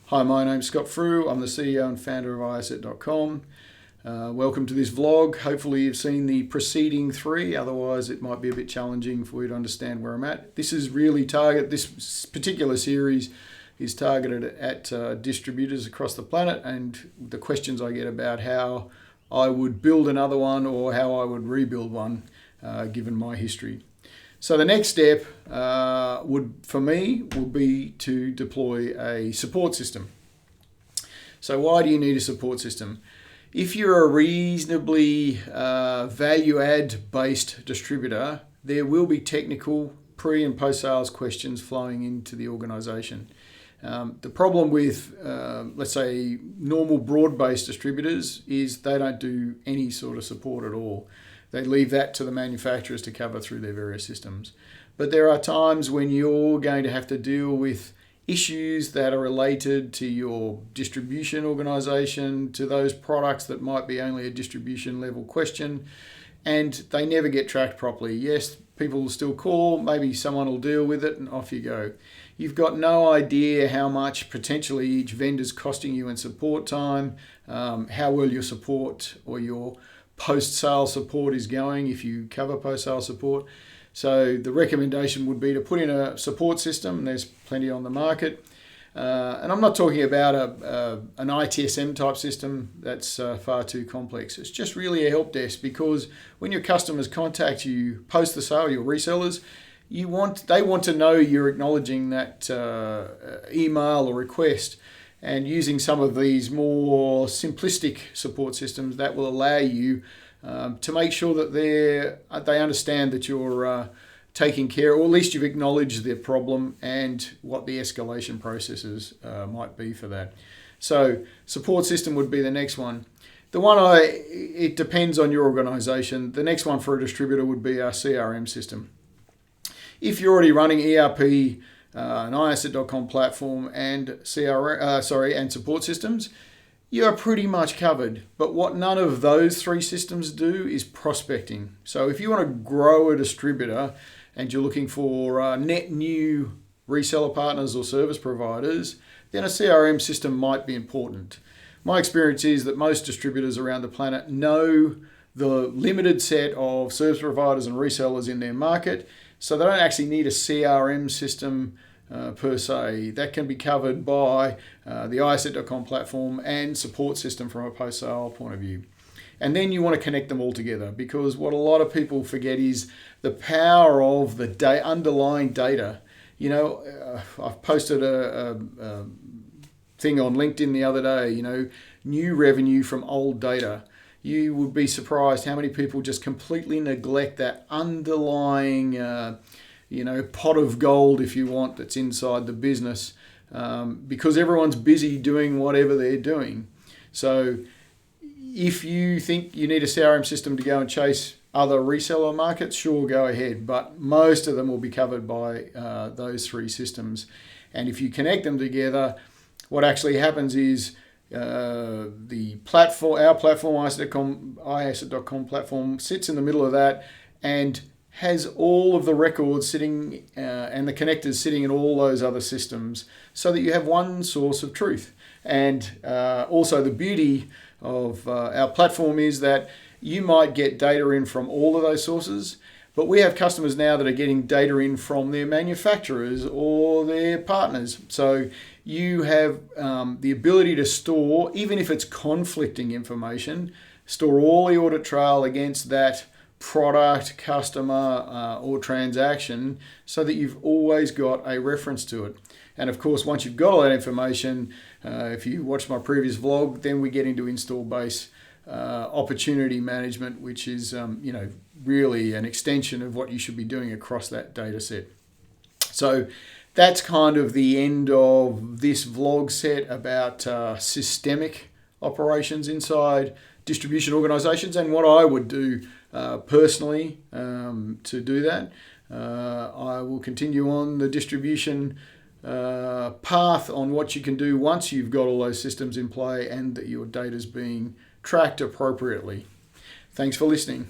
Hi, my name's Scott Frew. I'm the CEO and founder of iasset.com. Welcome to this vlog. Hopefully you've seen the preceding three, otherwise it might be a bit challenging for you to understand where I'm at. This particular series is targeted at distributors across the planet, and the questions I get about how I would build another one or how I would rebuild one given my history. So the next step for me would be to deploy a support system. So why do you need a support system? If you're a reasonably value add based distributor, there will be technical pre and post sales questions flowing into the organization. The problem with, let's say, normal broad-based distributors is they don't do any sort of support at all. They leave that to the manufacturers to cover through their various systems. But there are times when you're going to have to deal with issues that are related to your distribution organization, to those products that might be only a distribution level question, and they never get tracked properly. Yes, people will still call, maybe someone will deal with it, and off you go. You've got no idea how much potentially each vendor's costing you in support time, how well your support or your post-sale support is going if you cover post-sale support. So the recommendation would be to put in a support system. There's plenty on the market. And I'm not talking about an ITSM type system. That's far too complex. It's just really a help desk, because when your customers contact you post the sale, your resellers, they want to know you're acknowledging that email or request, and using some of these more simplistic support systems that will allow you to make sure that they understand that you're taking care, or at least you've acknowledged their problem and what the escalation processes might be for that. So support system would be the next one. It depends on your organization. The next one for a distributor would be our CRM system. If you're already running ERP, an iasset.com platform and and support systems, you are pretty much covered. But what none of those three systems do is prospecting. So if you want to grow a distributor and you're looking for net new reseller partners or service providers, then a CRM system might be important. My experience is that most distributors around the planet know the limited set of service providers and resellers in their market, so they don't actually need a CRM system per se. That can be covered by the iasset.com platform and support system from a post-sale point of view. And then you want to connect them all together, because what a lot of people forget is the power of the underlying data. You know, I've posted a thing on LinkedIn the other day, new revenue from old data. You would be surprised how many people just completely neglect that underlying pot of gold, if you want, that's inside the business, because everyone's busy doing whatever they're doing. So if you think you need a CRM system to go and chase other reseller markets, sure, go ahead. But most of them will be covered by those three systems. And if you connect them together, what actually happens is our platform, iasset.com platform, sits in the middle of that and has all of the records sitting and the connectors sitting in all those other systems, so that you have one source of truth. And also the beauty of our platform is that you might get data in from all of those sources, but we have customers now that are getting data in from their manufacturers or their partners. So you have the ability to store, even if it's conflicting information, store all the audit trail against that product, customer, or transaction, so that you've always got a reference to it. And of course, once you've got all that information, if you watch my previous vlog, then we get into install base opportunity management, which is really an extension of what you should be doing across that data set. So that's kind of the end of this vlog set about systemic operations inside distribution organizations, and what I would do personally to do that. I will continue on the distribution path on what you can do once you've got all those systems in play and that your data's being tracked appropriately. Thanks for listening.